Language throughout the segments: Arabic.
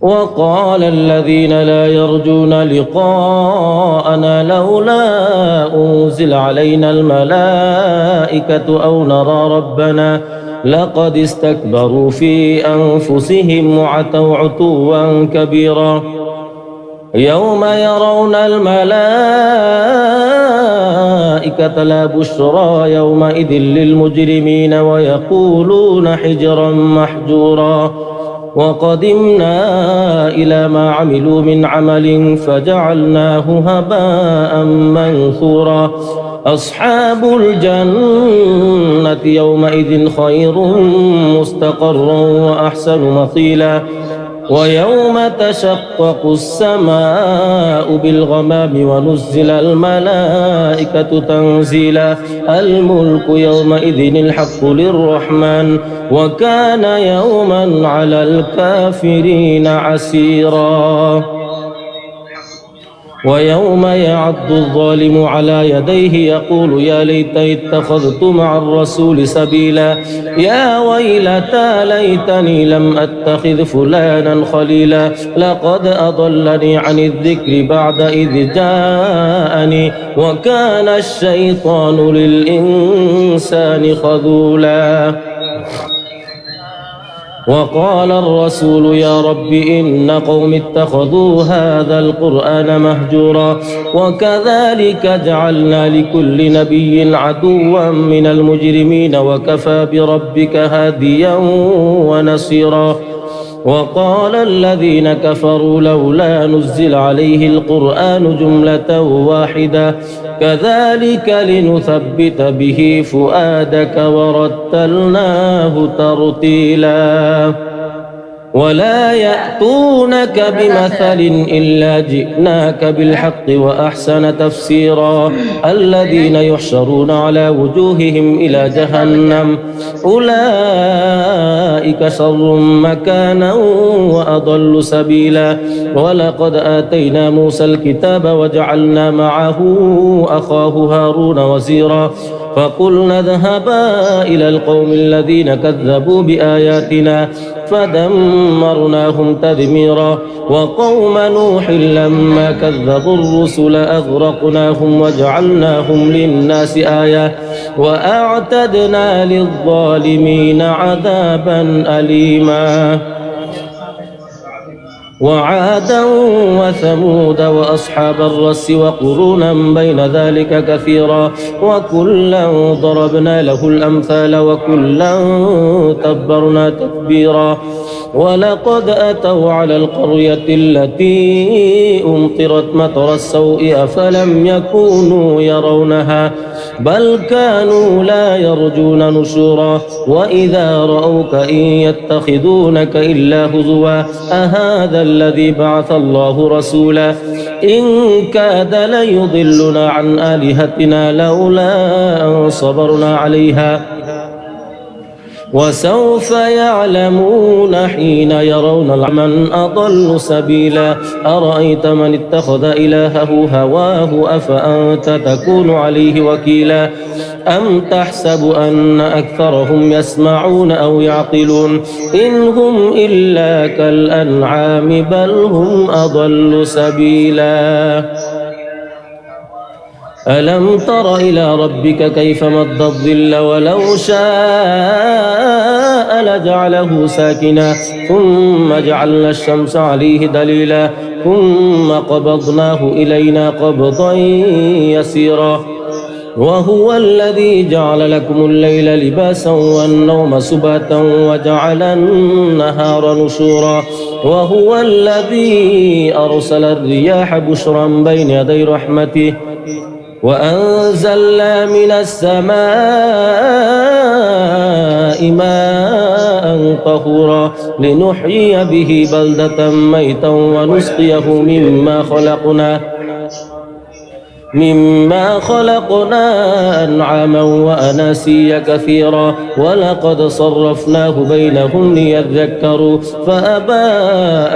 وقال الذين لا يرجون لقاءنا لولا أنزل علينا الملائكة أو نرى ربنا لقد استكبروا في أنفسهم وعتوا عتوا كبيرا يوم يرون الملائكة لا بشرى يومئذ للمجرمين ويقولون حجرا محجورا وقدمنا إلى ما عملوا من عمل فجعلناه هباء منثورا أصحاب الجنة يومئذ خير مستقرا وأحسن مقيلا ويوم تشقق السماء بالغمام ونزل الملائكة تنزيلا الملك يومئذ الحق للرحمن وكان يوما على الكافرين عسيرا ويوم يعض الظالم على يديه يقول يا ليتني اتخذت مع الرسول سبيلا يا ويلتى ليتني لم أتخذ فلانا خليلا لقد أضلني عن الذكر بعد إذ جاءني وكان الشيطان للإنسان خذولا وقال الرسول يا رب إن قوم اتخذوا هذا القرآن مهجورا وكذلك جعلنا لكل نبي عدوا من المجرمين وكفى بربك هاديا ونصيرا وقال الذين كفروا لولا نزل عليه القرآن جملة واحدة كذلك لنثبت به فؤادك ورتلناه ترتيلا ولا يأتونك بمثل إلا جئناك بالحق وأحسن تفسيرا الذين يحشرون على وجوههم إلى جهنم أولئك شر مكانا وأضل سبيلا ولقد آتينا موسى الكتاب وجعلنا معه أخاه هارون وزيرا فقلنا اذهبا إلى القوم الذين كذبوا بآياتنا فدمرناهم تدميرا وقوم نوح لما كذبوا الرسل أغرقناهم وجعلناهم للناس آية وأعتدنا للظالمين عذابا أليما وعادا وثمود وأصحاب الرس وقرونا بين ذلك كثيرا وكلا ضربنا له الأمثال وكلا تبرنا تتبيرا ولقد أتوا على القرية التي أمطرت مطر السوء أفلم يكونوا يرونها بل كانوا لا يرجون نشورا وإذا رأوك إن يتخذونك إلا هزوا أهذا الذي بعث الله رسولا إن كاد ليضلنا عن آلهتنا لولا أن صبرنا عليها وسوف يعلمون حين يرون من أضل سبيلا أرأيت من اتخذ إلهه هواه أفأنت تكون عليه وكيلا أم تحسب أن أكثرهم يسمعون أو يعقلون إن هم إلا كالأنعام بل هم أضل سبيلا ألم تر إلى ربك كيف مد الظل ولو شاء لجعله ساكنا ثم جعلنا الشمس عليه دليلا ثم قبضناه إلينا قبضا يسيرا وهو الذي جعل لكم الليل لباسا والنوم سباتا وجعل النهار نشورا وهو الذي أرسل الرياح بشرا بين يدي رحمته وأنزلنا من السماء ماء طهورا لنحيي به بلدة ميتا ونسقيه مما خلقنا أنعاما وأناسيا كثيرا ولقد صرفناه بينهم ليذكروا فأبى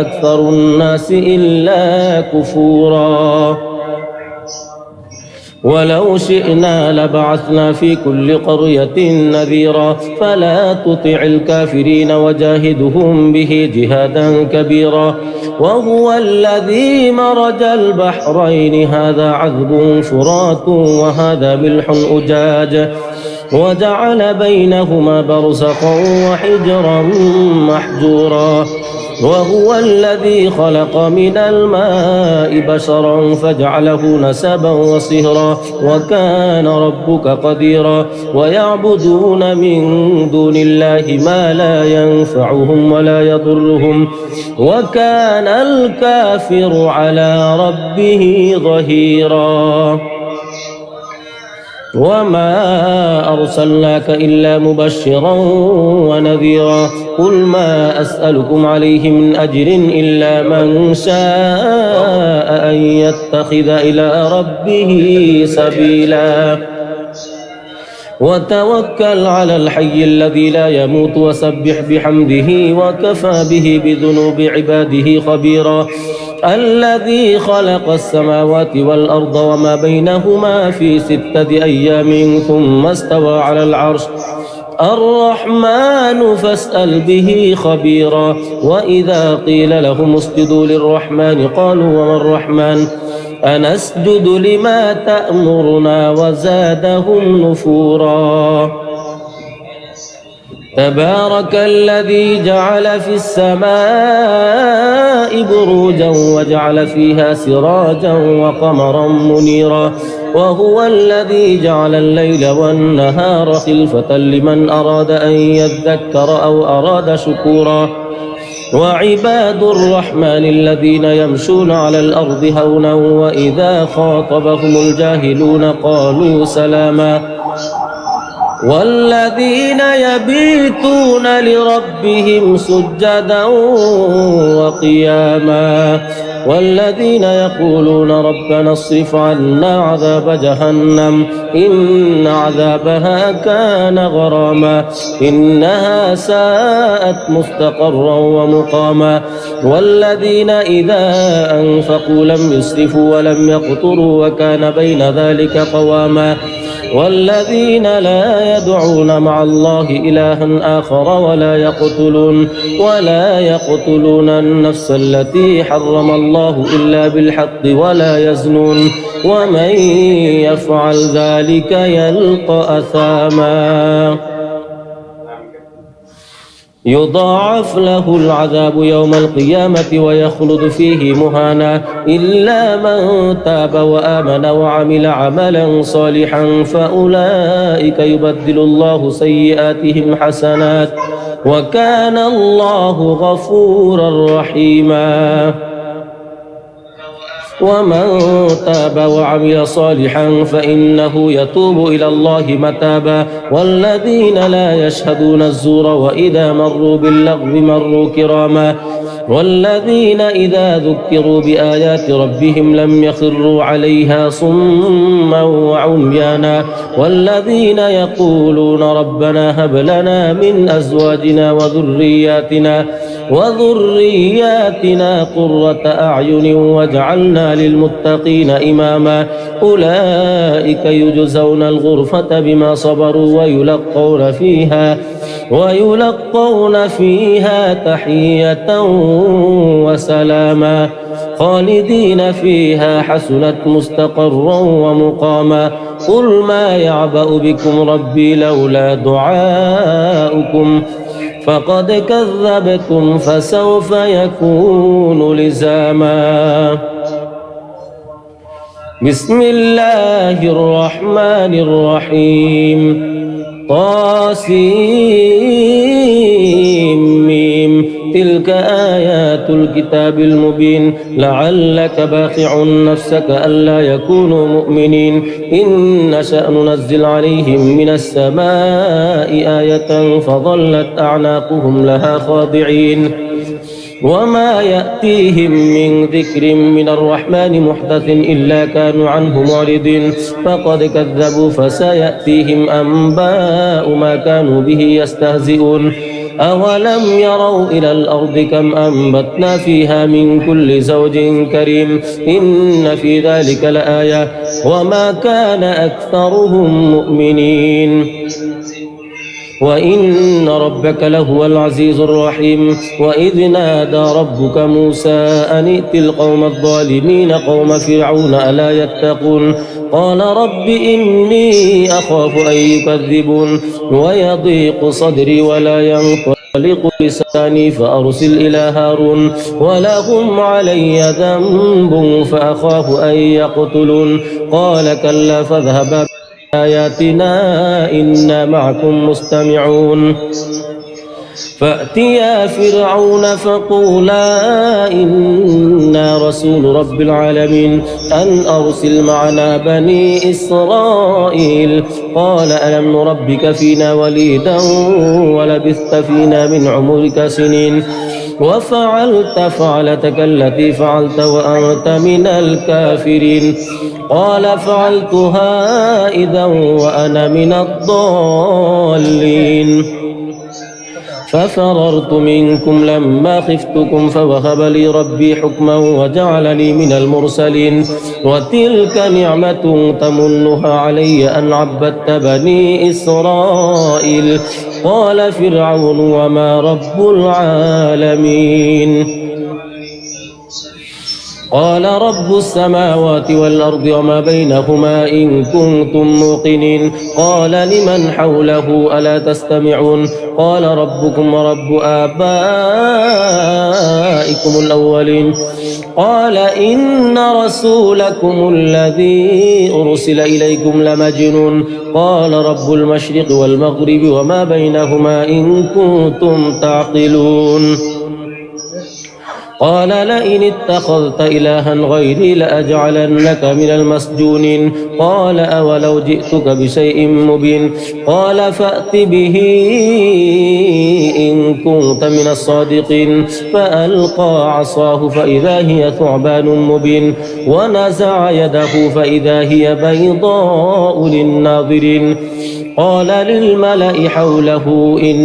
أكثر الناس إلا كفورا ولو شئنا لبعثنا في كل قرية نذيرا فلا تطع الكافرين وجاهدهم به جهادا كبيرا وهو الذي مرج البحرين هذا عذب فرات وهذا ملح أجاج وجعل بينهما برزقا وحجرا محجورا وهو الذي خلق من الماء بشرا فجعله نسبا وصهرا وكان ربك قديرا ويعبدون من دون الله ما لا ينفعهم ولا يضرهم وكان الكافر على ربه ظهيرا وما أرسلناك إلا مبشرا ونذيرا قل ما أسألكم عليه من أجر إلا من شاء أن يتخذ إلى ربه سبيلا وتوكل على الحي الذي لا يموت وسبح بحمده وكفى به بذنوب عباده خبيرا الذي خلق السماوات والأرض وما بينهما في 6 أيام ثم استوى على العرش الرحمن فاسأل به خبيرا وإذا قيل لهم اسجدوا للرحمن قالوا وما الرحمن أنسجد لما تأمرنا وزادهم نفورا تبارك الذي جعل في السماء بروجا وجعل فيها سراجا وقمرا منيرا وهو الذي جعل الليل والنهار خلفة لمن أراد أن يذكر أو أراد شكورا وعباد الرحمن الذين يمشون على الأرض هونا وإذا خاطبهم الجاهلون قالوا سلاما والذين يبيتون لربهم سجدا وقياما والذين يقولون ربنا اصرف عنا عذاب جهنم إن عذابها كان غراما إنها ساءت مستقرا ومقاما والذين إذا أنفقوا لم يسرفوا ولم يقتروا وكان بين ذلك قواما والذين لا يدعون مع الله إلها آخر ولا يقتلون النفس التي حرم الله إلا بالحق ولا يزنون ومن يفعل ذلك يلقى أثاما يضاعف له العذاب يوم القيامة ويخلد فيه مهانا إلا من تاب وآمن وعمل عملا صالحا فأولئك يبدل الله سيئاتهم حسنات وكان الله غفورا رحيما ومن تاب وعمل صالحا فإنه يتوب إلى الله متابا والذين لا يشهدون الزور وإذا مروا باللغو مروا كراما والذين إذا ذكروا بآيات ربهم لم يخروا عليها صما وعميانا والذين يقولون ربنا هب لنا من أزواجنا وذرياتنا قرة أعين واجعلنا للمتقين إماما أولئك يجزون الغرفة بما صبروا ويلقون فيها تحية وسلاما خالدين فيها حسنت مستقرا ومقاما قل ما يعبأ بكم ربي لولا دعاؤكم فقد كذبتم فسوف يكون لزاما بسم الله الرحمن الرحيم طاسيم تلك آيات الكتاب المبين لعلك باخع نفسك ألا يكونوا مؤمنين إن نشأ ننزل عليهم من السماء آية فظلت أعناقهم لها خاضعين وما يأتيهم من ذكر من الرحمن محدث إلا كانوا عنه معرضين فقد كذبوا فسيأتيهم أنباء ما كانوا به يستهزئون أولم يروا إلى الأرض كم أنبتنا فيها من كل زوج كريم إن في ذلك لآية وما كان أكثرهم مؤمنين وإن ربك لهو العزيز الرحيم وإذ نادى ربك موسى أن ائت القوم الظالمين قوم فرعون ألا يتقون قال رب إني أخاف أن يكذبون ويضيق صدري ولا ينطلق لساني فأرسل إلى هارون ولهم علي ذنب فأخاف أن يقتلون قال كلا فاذهبا آياتنا إنا معكم مستمعون فأتيا فرعون فقولا إنا رسول رب العالمين أن أرسل معنا بني إسرائيل قال ألم نربك فينا وليدا ولبثت فينا من عمرك سنين وفعلت فعلتك التي فعلت وأنت من الكافرين قال فعلتها إذا وأنا من الضالين ففررت منكم لما خفتكم فوهب لي ربي حكما وجعلني من المرسلين وتلك نعمة تمنها علي أن عبدت بني إسرائيل قال فرعون وما رب العالمين قال رب السماوات والأرض وما بينهما إن كنتم موقنين قال لمن حوله ألا تستمعون قال ربكم ورب آبائكم الأولين قال إن رسولكم الذي أرسل إليكم لمجنون قال رب المشرق والمغرب وما بينهما إن كنتم تعقلون قال لئن اتخذت إلها غيري لأجعلنك من المسجونين قال أولو جئتك بشيء مبين قال فأت به إن كنت من الصادقين فألقى عصاه فإذا هي ثعبان مبين ونزع يده فإذا هي بيضاء للناظرين قال للملأ حوله إن